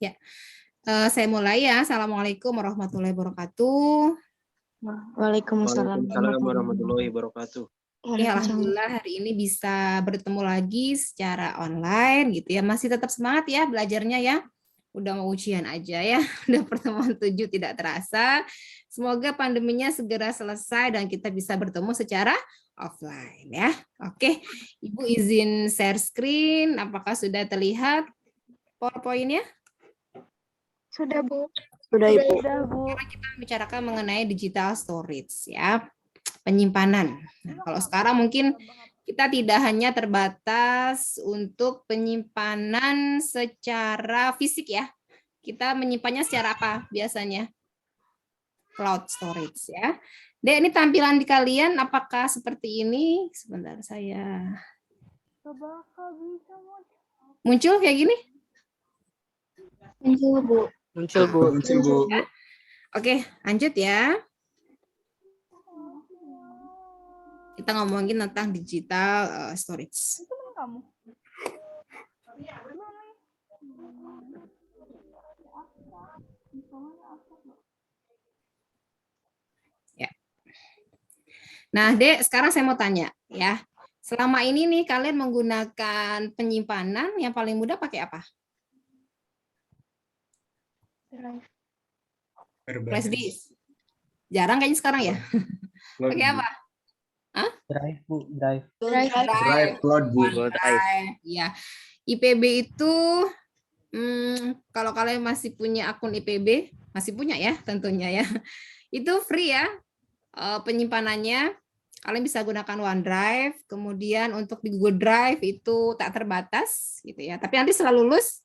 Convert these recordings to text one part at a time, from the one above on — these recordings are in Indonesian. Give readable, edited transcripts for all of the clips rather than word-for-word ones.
Ya, saya mulai ya. Assalamualaikum warahmatullahi wabarakatuh. Waalaikumsalam Waalaikumsalam warahmatullahi wabarakatuh. Ya, alhamdulillah hari ini bisa bertemu lagi secara online gitu ya. Masih tetap semangat ya belajarnya ya. Udah mau ujian aja ya. Udah pertemuan 7 tidak terasa. Semoga pandeminya segera selesai dan kita bisa bertemu secara offline ya. Oke, Ibu izin share screen. Apakah sudah terlihat PowerPoint-nya? Sudah, Bu. Sudah, Ibu. Sekarang kita bicarakan mengenai digital storage ya, penyimpanan. Nah, kalau sekarang mungkin kita tidak hanya terbatas untuk penyimpanan secara fisik ya. Kita menyimpannya secara apa biasanya? Cloud storage ya. Dek, ini tampilan di kalian apakah seperti ini? Sebentar saya. Muncul kayak gini? Muncul, Bu. Muncul, Bu. Muncul, Bu. Oke, lanjut ya. Kita ngomongin tentang digital storage. Ya. Nah, Dek, sekarang saya mau tanya ya. Selama ini nih kalian menggunakan penyimpanan yang paling mudah pakai apa? Flash disk. Jarang kayaknya sekarang ya. Pakai apa? Hah? Drive, Bu, drive. Drive, cloud, Bu. Iya. IPB itu kalau kalian masih punya akun IPB, masih punya ya tentunya ya. Itu free ya penyimpanannya. Kalian bisa gunakan OneDrive, kemudian untuk di Google Drive itu tak terbatas gitu ya. Tapi nanti setelah lulus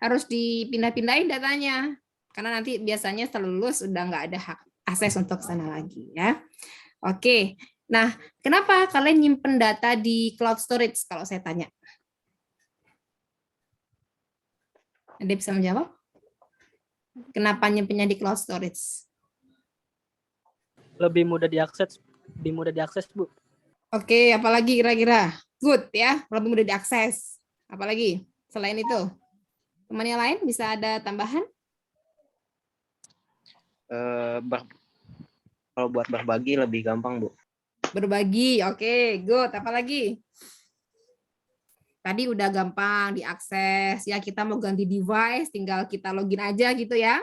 harus dipindah-pindahin datanya. Karena nanti biasanya setelah lulus udah nggak ada hak akses untuk sana lagi ya. Oke. Nah, kenapa kalian nyimpen data di cloud storage kalau saya tanya? Ada bisa menjawab? Kenapa nyimpennya di cloud storage? Lebih mudah diakses, Bu. Oke, apalagi kira-kira? Good ya, lebih mudah diakses. Apalagi selain itu? Temannya lain bisa ada tambahan? Kalau buat berbagi lebih gampang, Bu. Berbagi, oke, good. Apalagi? Tadi udah gampang diakses, ya kita mau ganti device, tinggal kita login aja gitu ya.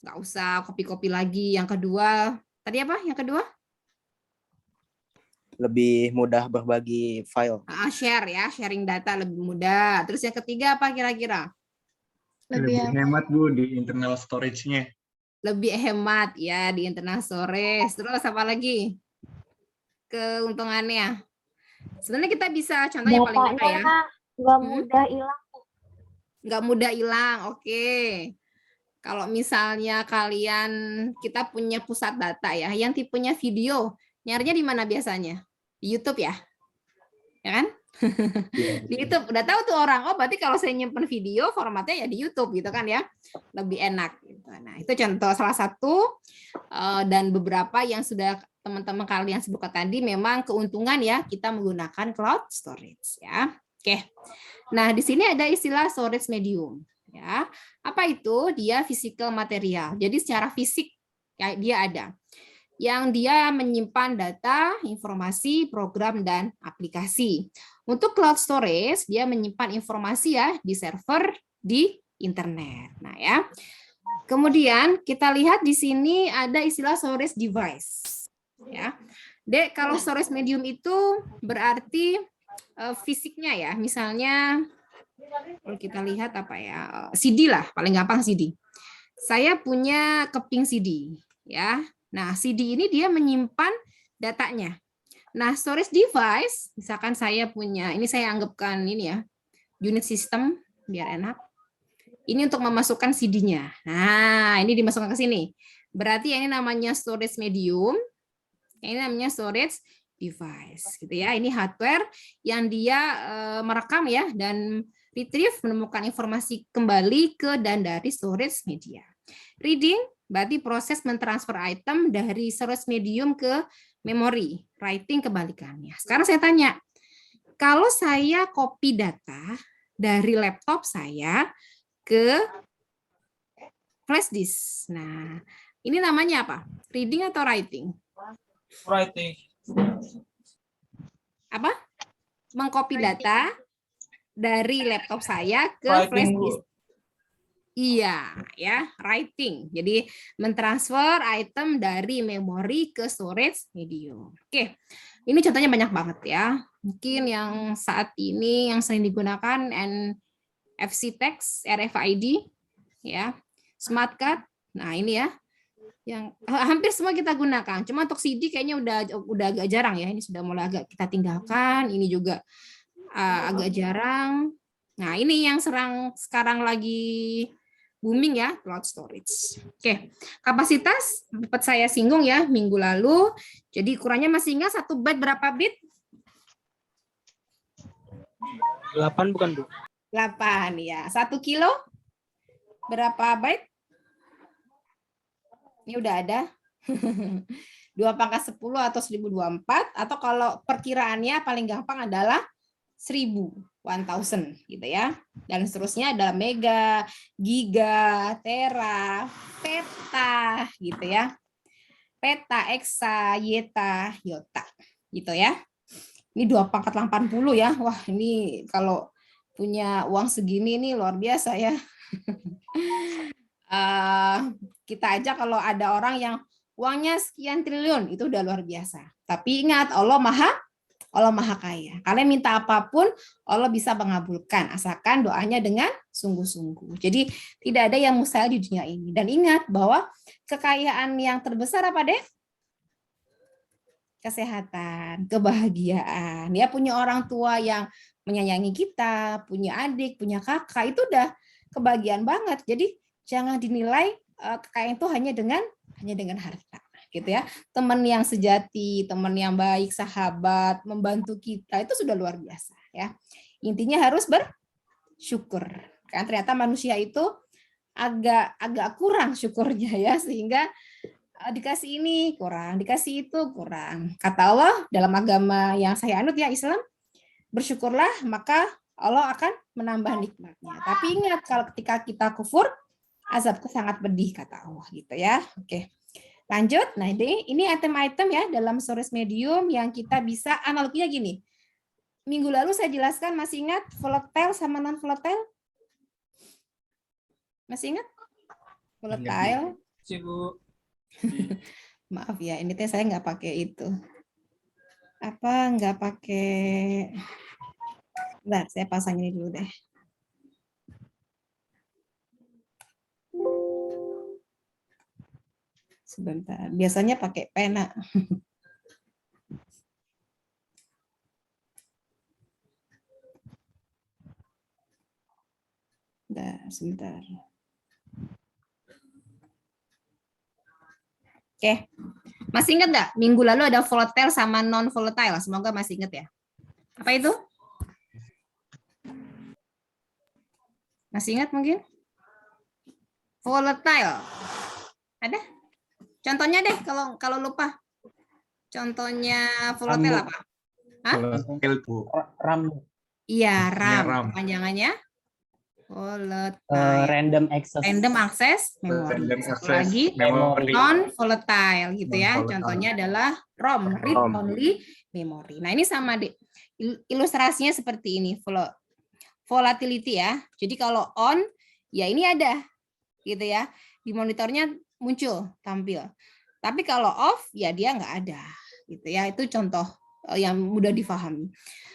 Nggak usah copy-copy lagi. Yang kedua, tadi apa? Yang kedua? Lebih mudah berbagi file. Share ya, sharing data lebih mudah. Terus yang ketiga apa kira-kira? Lebih hemat, Bu, di internal storage-nya. Lebih hemat ya di internal storage. Terus apa lagi? Keuntungannya. Sebenarnya kita bisa contohnya paling mudah ya. Nggak mudah hilang. Nggak mudah hilang, oke. Kalau misalnya kita punya pusat data ya, yang tipenya video, nyarinya di mana biasanya? Di YouTube ya? Ya kan? Di YouTube udah tahu tuh orang, oh berarti kalau saya nyimpen video formatnya ya di YouTube gitu kan ya, lebih enak gitu. Nah itu contoh salah satu dan beberapa yang sudah teman-teman kalian sebutkan tadi memang keuntungan ya kita menggunakan cloud storage ya. Oke, nah di sini ada istilah storage medium ya. Apa itu? Dia physical material, jadi secara fisik ya, dia ada yang dia menyimpan data, informasi, program, dan aplikasi. Untuk cloud storage, dia menyimpan informasi ya di server di internet. Nah ya, kemudian kita lihat di sini ada istilah storage device. Ya, Dek, kalau storage medium itu berarti fisiknya ya, misalnya kalau kita lihat apa ya, CD lah, paling gampang CD. Saya punya keping CD, ya. Nah, CD ini dia menyimpan datanya. Nah, storage device, misalkan saya punya, ini saya anggapkan ini ya, unit system, biar enak. Ini untuk memasukkan CD-nya. Nah, ini dimasukkan ke sini. Berarti ini namanya storage medium, ini namanya storage device, gitu ya. Ini hardware yang dia merekam ya, dan retrieve, menemukan informasi kembali ke dan dari storage media. Reading, berarti proses mentransfer item dari storage medium ke memori. Writing kebalikannya. Sekarang saya tanya, kalau saya copy data dari laptop saya ke flash disk. Nah, ini namanya apa? Reading atau writing? Writing. Apa? Mengcopy data dari laptop saya ke Writing, flash Bu. disk. Iya, ya, writing. Jadi mentransfer item dari memori ke storage video. Oke, ini contohnya banyak banget ya. Mungkin yang saat ini yang sering digunakan NFC text, RFID, ya, smart card. Nah ini ya, yang hampir semua kita gunakan. Cuma untuk CD kayaknya udah agak jarang ya. Ini sudah mulai agak kita tinggalkan. Ini juga agak jarang. Nah ini yang sekarang lagi booming ya, cloud storage. Oke, kapasitas sempat saya singgung ya minggu lalu. Jadi ukurannya masih ingat 1 byte berapa bit? 8 bukan, Bu? 8 ya. 1 kilo berapa byte? Ini udah ada. 2 pangkat 10 atau 1024, atau kalau perkiraannya paling gampang adalah 1000. 1000 gitu ya, dan seterusnya ada mega, giga, tera, peta gitu ya, peta, eksa, yeta, yota gitu ya. Ini 2 pangkat 80 ya. Wah ini kalau punya uang segini ini luar biasa ya. Kita aja kalau ada orang yang uangnya sekian triliun itu udah luar biasa. Tapi ingat, Allah Maha Kaya. Kalian minta apapun, Allah bisa mengabulkan, asalkan doanya dengan sungguh-sungguh. Jadi tidak ada yang mustahil di dunia ini. Dan ingat bahwa kekayaan yang terbesar apa, Dek? Kesehatan, kebahagiaan. Ya, punya orang tua yang menyayangi kita, punya adik, punya kakak, itu udah kebahagiaan banget. Jadi jangan dinilai kekayaan itu hanya dengan harta. Gitu ya, teman yang sejati, teman yang baik, sahabat, membantu kita, itu sudah luar biasa ya. Intinya harus bersyukur. Kan ternyata manusia itu agak kurang syukurnya ya, sehingga dikasih ini kurang, dikasih itu kurang. Kata Allah dalam agama yang saya anut ya, Islam, bersyukurlah maka Allah akan menambah nikmatnya. Tapi ingat, kalau ketika kita kufur, azabku sangat pedih, kata Allah gitu ya. Oke. Lanjut, nah ini item-item ya dalam storage medium yang kita bisa analoginya gini. Minggu lalu saya jelaskan, masih ingat volatile sama non-volatile? Masih ingat? Volatile. Si Bu. Maaf ya, ini teh saya nggak pakai itu. Apa nggak pakai? Bentar, saya pasang ini dulu deh. Sebentar, biasanya pakai pena. Sebentar. Oke, masih ingat nggak? Minggu lalu ada volatile sama non volatile. Semoga masih ingat ya. Apa itu? Masih ingat mungkin? Volatile. Ada? Contohnya deh kalau lupa. Contohnya volatile apa? Hah? Volatile, Bu. RAM. Iya, RAM. RAM. Panjangannya volatile. Random access. Random access memory. Random Satu access lagi memory. non volatile gitu ya. Non-volatile. Contohnya adalah ROM, read only memory. Nah, ini sama deh. Ilustrasinya seperti ini, volatility ya. Jadi kalau on ya ini ada gitu ya. Di monitornya muncul, tampil. Tapi kalau off ya dia nggak ada gitu ya. Itu contoh yang mudah difahami.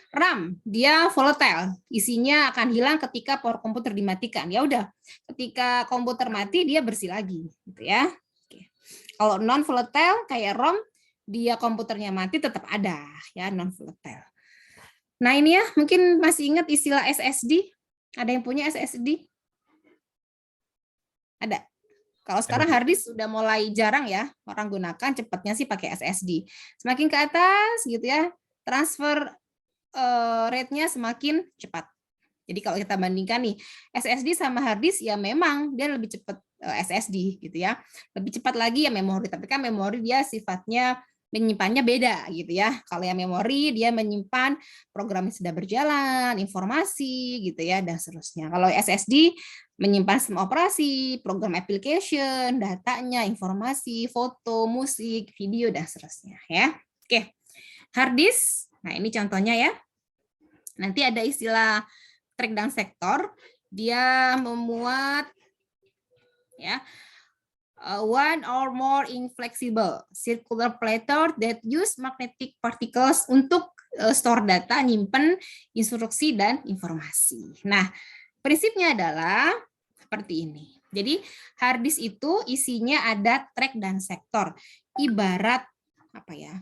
RAM dia volatile, isinya akan hilang ketika power komputer dimatikan. Ya udah, ketika komputer mati dia bersih lagi gitu ya. Oke. Kalau non volatile kayak ROM, dia komputernya mati tetap ada ya, non volatile. Nah, ini ya, mungkin masih ingat istilah SSD? Ada yang punya SSD? Ada. Kalau sekarang hard disk sudah mulai jarang ya orang gunakan, cepatnya sih pakai SSD. Semakin ke atas gitu ya, transfer rate-nya semakin cepat. Jadi kalau kita bandingkan nih SSD sama hard disk ya memang dia lebih cepat SSD gitu ya. Lebih cepat lagi ya memori, tapi kan memori dia sifatnya menyimpannya beda gitu ya. Kalau yang memori dia menyimpan program yang sudah berjalan, informasi gitu ya, dan seterusnya. Kalau SSD menyimpan sistem operasi, program application, datanya, informasi, foto, musik, video, dan seterusnya ya. Oke, hard disk. Nah ini contohnya ya. Nanti ada istilah track dan sektor. Dia memuat ya one or more inflexible circular platter that use magnetic particles untuk store data, nyimpen instruksi dan informasi. Nah, prinsipnya adalah seperti ini. Jadi hard disk itu isinya ada track dan sektor. Ibarat apa ya?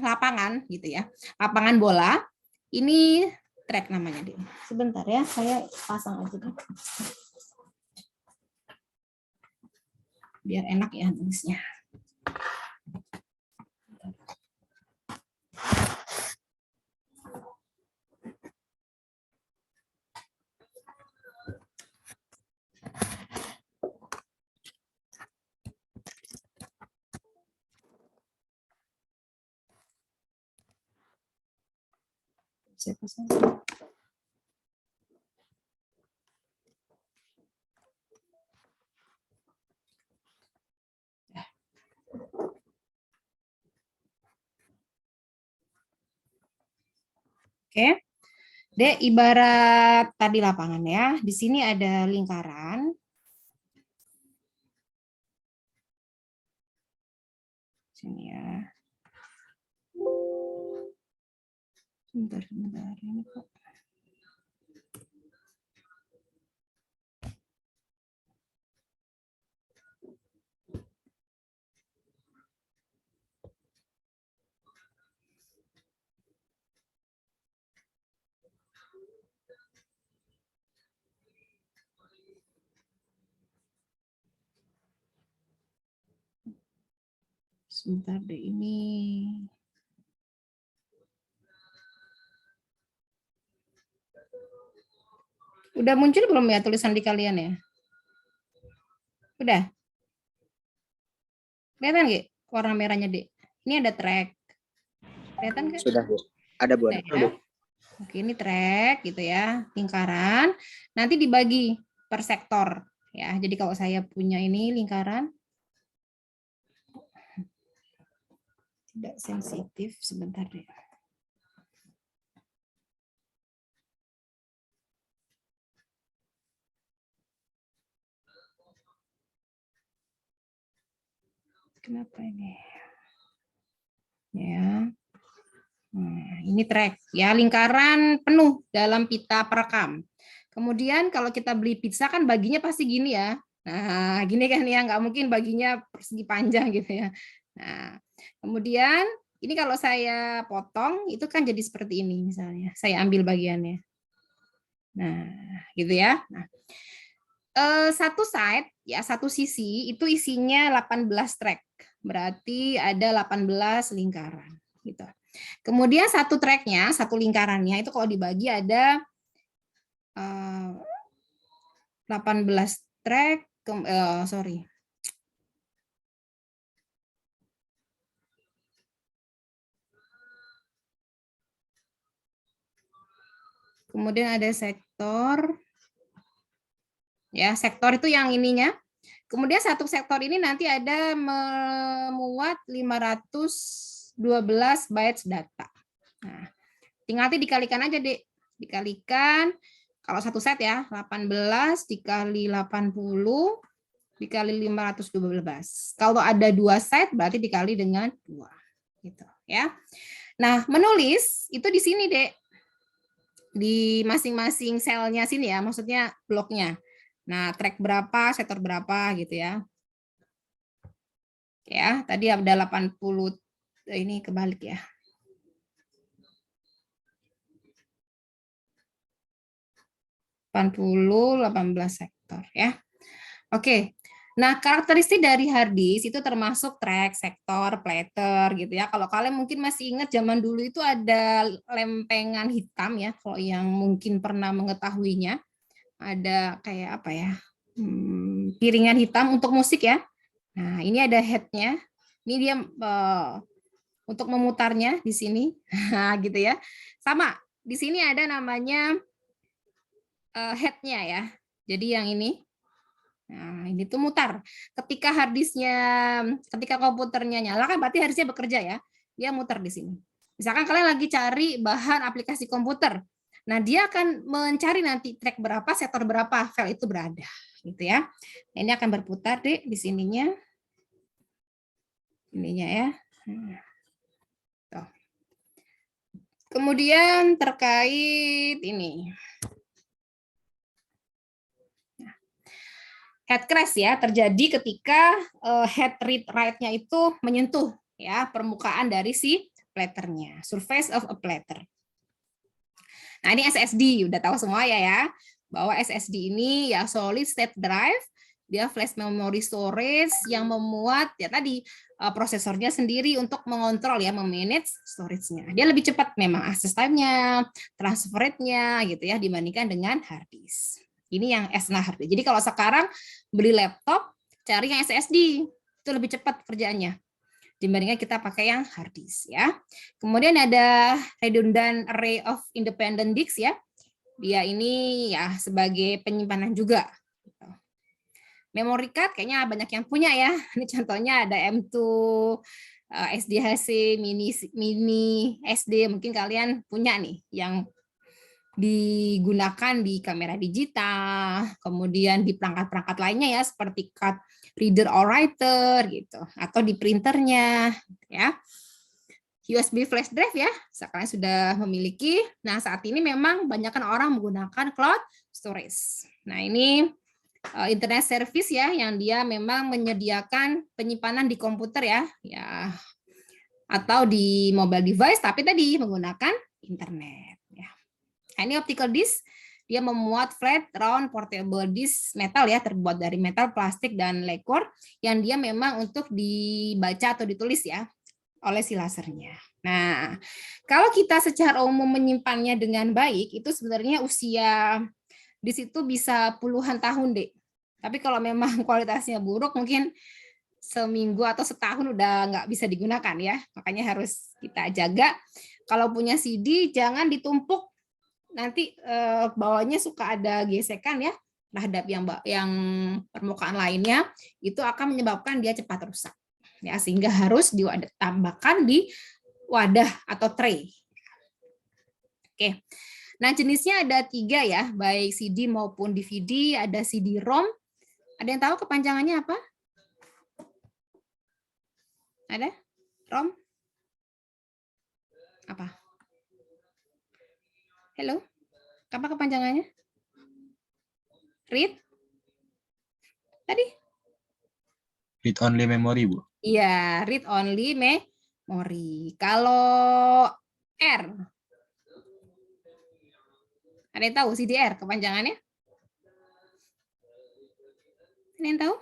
Lapangan gitu ya. Lapangan bola. Ini track namanya deh. Sebentar ya, saya pasang aja deh. Biar enak ya tulisnya. Oke, Dek, ibarat tadi lapangan ya. Di sini ada lingkaran. Sini ya. Sebentar. Ini kok. Sebentar deh ini. Udah muncul belum ya tulisan di kalian ya? Udah? Kelihatan nggak warna merahnya, Dek? Ini ada track. Kelihatan nggak? Sudah, Bu. Ada, Bu. Ada. Ya. Oke, ini track gitu ya, lingkaran. Nanti dibagi per sektor ya. Jadi kalau saya punya ini lingkaran tidak sensitif, sebentar deh. Kenapa ini? Ya. Nah, ini track ya, lingkaran penuh dalam pita perekam. Kemudian kalau kita beli pizza kan baginya pasti gini ya. Nah, gini kan ya, nggak mungkin baginya persegi panjang gitu ya. Nah, kemudian ini kalau saya potong itu kan jadi seperti ini misalnya. Saya ambil bagiannya. Nah, gitu ya. Nah, satu side ya, satu sisi itu isinya 18 track. Berarti ada 18 lingkaran gitu. Kemudian satu tracknya, satu lingkarannya itu kalau dibagi ada 18 track, sorry. Kemudian ada sektor. Ya, sektor itu yang ininya. Kemudian satu sektor ini nanti ada memuat 512 bytes data. Nah, tinggal dikalikan aja, Dek. Dikalikan, kalau satu set ya, 18 dikali 80 dikali 512. Kalau ada 2 set, berarti dikali dengan 2. Gitu, ya. Nah, menulis itu di sini, Dek. Di masing-masing selnya sini ya, maksudnya bloknya. Nah, track berapa, sektor berapa gitu ya. Ya, tadi ada 80, ini kebalik ya. 18 sektor ya. Oke. Nah, karakteristik dari hard disk itu termasuk track, sektor, platter gitu ya. Kalau kalian mungkin masih ingat zaman dulu itu ada lempengan hitam ya, kalau yang mungkin pernah mengetahuinya. Ada kayak apa ya, piringan hitam untuk musik ya. Nah, ini ada headnya. Ini dia untuk memutarnya di sini. Nah, gitu ya. Sama, di sini ada namanya head-nya ya. Jadi yang ini. Nah, ini tuh mutar. Ketika ketika komputernya nyala kan berarti harusnya bekerja ya. Dia muter di sini. Misalkan kalian lagi cari bahan aplikasi komputer. Nah, dia akan mencari nanti track berapa, sektor berapa file itu berada, gitu ya. Nah, ini akan berputar deh di sininya. Ininya ya. Tuh. Kemudian terkait ini. Head crash ya terjadi ketika head read write-nya itu menyentuh ya permukaan dari si platternya, surface of a platter. Nah, ini SSD, udah tahu semua ya bahwa SSD ini ya solid state drive, dia flash memory storage yang memuat ya tadi prosesornya sendiri untuk mengontrol ya, memanage storage-nya. Dia lebih cepat memang access time-nya, transfer rate-nya gitu ya dibandingkan dengan hard disk. Ini yang external hard disk. Jadi kalau sekarang beli laptop, cari yang SSD, itu lebih cepat kerjaannya dibandingkan kita pakai yang hard disk ya. Kemudian ada redundant array of independent disks ya. Dia ini ya sebagai penyimpanan juga. Memory card kayaknya banyak yang punya ya. Ini contohnya ada M2, SDHC, mini SD, mungkin kalian punya nih yang digunakan di kamera digital, kemudian di perangkat-perangkat lainnya ya seperti card reader or writer gitu, atau di printernya ya. USB flash drive ya, sekarang sudah memiliki. Nah, saat ini memang banyakkan orang menggunakan cloud storage. Nah, ini internet service ya yang dia memang menyediakan penyimpanan di komputer ya atau di mobile device tapi tadi menggunakan internet. Nah, ini optical disk, dia memuat flat, round, portable disk metal ya, terbuat dari metal, plastik, dan lacquer, yang dia memang untuk dibaca atau ditulis ya, oleh si lasernya. Nah, kalau kita secara umum menyimpannya dengan baik, itu sebenarnya usia di situ bisa puluhan tahun, Dek. Tapi kalau memang kualitasnya buruk, mungkin seminggu atau setahun udah nggak bisa digunakan ya. Makanya harus kita jaga. Kalau punya CD, jangan ditumpuk. Nanti bawahnya suka ada gesekan ya terhadap yang permukaan lainnya, itu akan menyebabkan dia cepat rusak ya, sehingga harus ditambahkan di wadah atau tray. Oke, nah jenisnya ada 3 ya, baik CD maupun DVD. Ada CD-ROM. Ada yang tahu kepanjangannya apa? Ada? ROM? Apa? Halo, apa kepanjangannya? Read? Tadi? Read only memory, Bu. Iya, read only memory. Kalau R? Ada yang tahu CDR kepanjangannya? Ada yang tahu?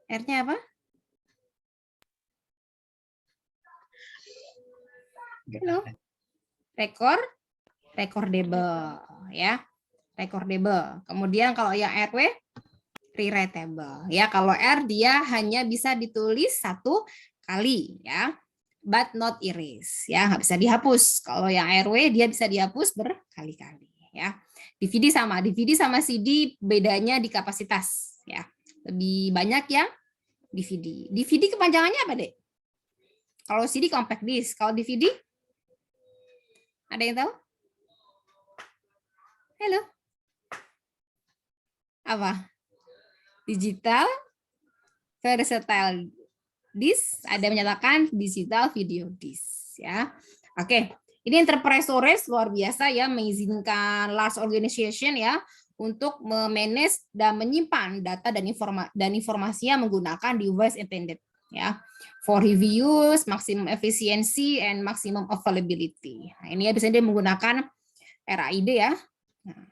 R-nya apa? Halo? Recordable ya, recordable. Kemudian kalau yang RW rewritable ya. Kalau R dia hanya bisa ditulis 1 kali ya, but not erase ya, nggak bisa dihapus. Kalau yang RW dia bisa dihapus berkali-kali ya. DVD sama CD bedanya di kapasitas ya, lebih banyak yang DVD. DVD kepanjangannya apa, Dek? Kalau CD compact disk, kalau DVD ada yang tahu? Halo? Apa? Digital versatile disk, ada yang menyatakan digital video disk ya. Oke, ini enterprise storage luar biasa ya, mengizinkan large organization ya untuk memanage dan menyimpan data dan informasinya menggunakan device intended ya, for reviews, maximum efficiency and maximum availability. Nah, ini ya biasanya dia menggunakan RAID ya. Nah,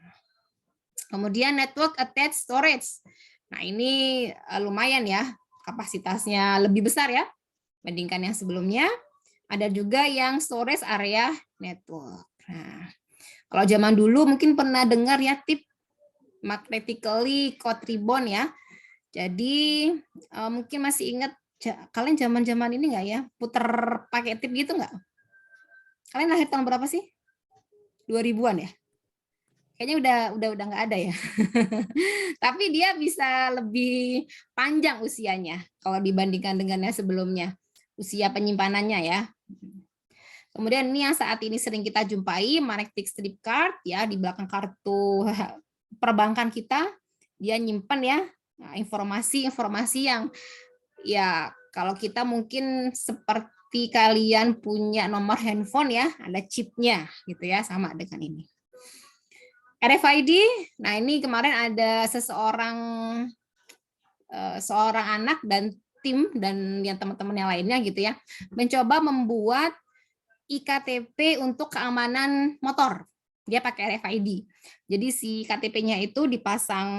kemudian network attached storage. Nah, ini lumayan ya, kapasitasnya lebih besar ya bandingkan yang sebelumnya. Ada juga yang storage area network. Nah, kalau zaman dulu mungkin pernah dengar ya tip magnetically code ribbon ya. Jadi mungkin masih ingat Kalian zaman-zaman ini nggak ya, puter pakai tip gitu nggak? Kalian lahir tahun berapa sih? 2000-an ya? Kayaknya udah nggak ada ya. Tapi dia bisa lebih panjang usianya kalau dibandingkan dengan yang sebelumnya. Usia penyimpanannya ya. Kemudian ini yang saat ini sering kita jumpai, magnetic strip card ya, di belakang kartu perbankan kita dia nyimpan ya informasi-informasi yang ya kalau kita mungkin seperti kalian punya nomor handphone ya, ada chipnya gitu ya, sama dengan ini. RFID, nah ini kemarin ada seorang anak dan tim dan yang teman-teman yang lainnya gitu ya, mencoba membuat IKTP untuk keamanan motor. Dia pakai RFID. Jadi si KTP-nya itu dipasang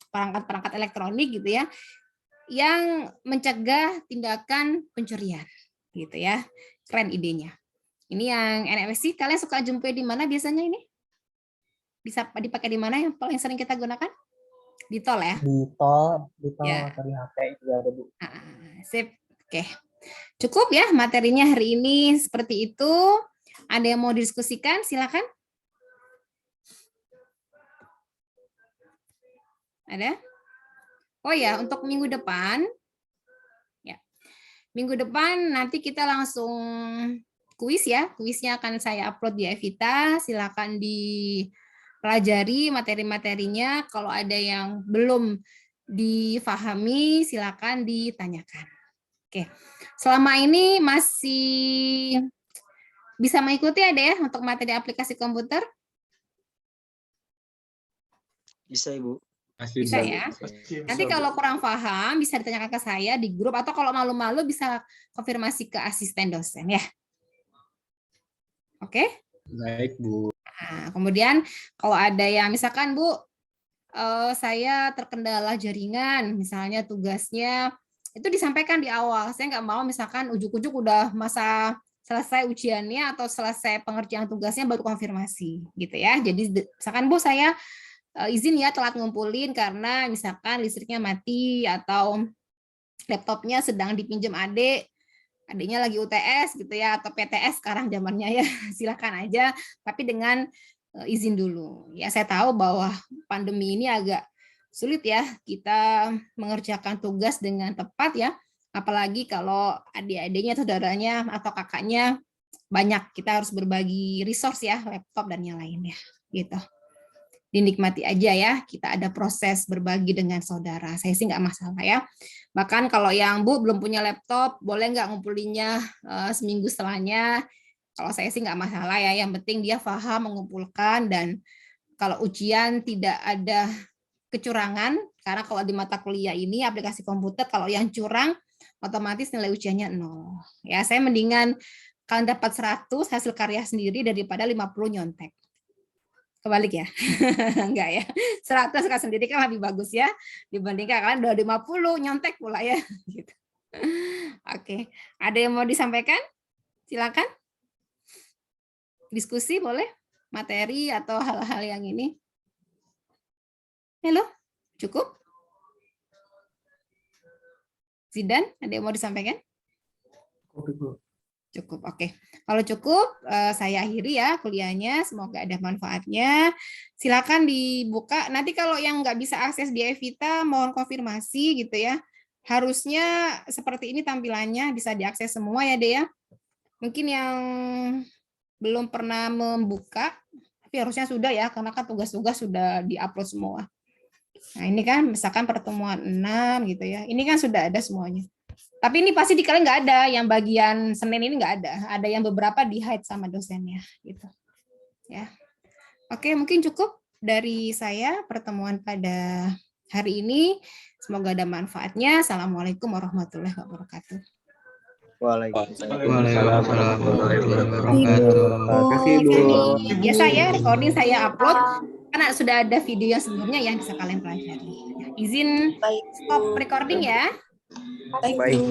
perangkat-perangkat elektronik gitu ya, yang mencegah tindakan pencurian gitu ya. Keren idenya. Ini yang NFC, kalian suka jumpai di mana biasanya ini? Bisa dipakai di mana yang paling sering kita gunakan? Di tol ya? Di tol Ya. atau di HP juga ada, Bu. Sip. Oke. Cukup ya materinya hari ini seperti itu. Ada yang mau didiskusikan? Silakan. Ada? Oh ya, untuk minggu depan, ya, minggu depan nanti kita langsung kuis ya. Kuisnya akan saya upload di Evita. Silakan dipelajari materi-materinya. Kalau ada yang belum difahami, silakan ditanyakan. Oke, selama ini masih bisa mengikuti ada ya untuk materi aplikasi komputer? Bisa, Ibu. Bisa ya. Nanti kalau kurang paham bisa ditanyakan ke saya di grup atau kalau malu-malu bisa konfirmasi ke asisten dosen ya. Oke? Baik, Bu. Nah, kemudian kalau ada yang misalkan Bu, saya terkendala jaringan, misalnya tugasnya itu disampaikan di awal. Saya nggak mau misalkan ujuk-ujuk udah masa selesai ujiannya atau selesai pengerjaan tugasnya baru konfirmasi gitu ya. Jadi misalkan Bu saya izin ya telat ngumpulin karena misalkan listriknya mati atau laptopnya sedang dipinjam adiknya lagi UTS gitu ya atau PTS sekarang zamannya ya. Silakan aja tapi dengan izin dulu. Ya saya tahu bahwa pandemi ini agak sulit ya kita mengerjakan tugas dengan tepat ya, apalagi kalau adik-adiknya, saudaranya atau kakaknya banyak, kita harus berbagi resource ya, laptop dan yang lainnya gitu. Dinikmati aja ya, kita ada proses berbagi dengan saudara. Saya sih nggak masalah ya. Bahkan kalau yang Bu belum punya laptop, boleh nggak ngumpulinnya seminggu setelahnya. Kalau saya sih nggak masalah ya, yang penting dia paham mengumpulkan dan kalau ujian tidak ada kecurangan, karena kalau di mata kuliah ini aplikasi komputer kalau yang curang otomatis nilai ujiannya 0. Ya, saya mendingan kalian dapat 100 hasil karya sendiri daripada 50 nyontek. Kebalik ya. Enggak ya. 100 kan sendiri kan lebih bagus ya dibandingkan kalian udah 50 nyontek pula ya gitu. Oke. Ada yang mau disampaikan? Silakan. Diskusi boleh? Materi atau hal-hal yang ini. Halo, cukup? Zidan, ada yang mau disampaikan? Cukup, oke. Kalau cukup, saya akhiri ya kuliahnya. Semoga ada manfaatnya. Silakan dibuka. Nanti kalau yang nggak bisa akses di Evita, mohon konfirmasi gitu ya. Harusnya seperti ini tampilannya, bisa diakses semua ya, Dea. Mungkin yang belum pernah membuka, tapi harusnya sudah ya, karena kan tugas-tugas sudah di-upload semua. Nah, ini kan misalkan pertemuan 6 gitu ya. Ini kan sudah ada semuanya. Tapi ini pasti di kalian nggak ada, yang bagian Senin ini nggak ada. Ada yang beberapa di-hide sama dosennya gitu. Ya. Oke, mungkin cukup dari saya pertemuan pada hari ini. Semoga ada manfaatnya. Assalamualaikum warahmatullahi wabarakatuh. Waalaikumsalam. Terima kasih, Bu. Biasa ya, recording saya upload karena sudah ada video yang sebelumnya yang bisa kalian pelajari. Izin stop recording ya. Baik.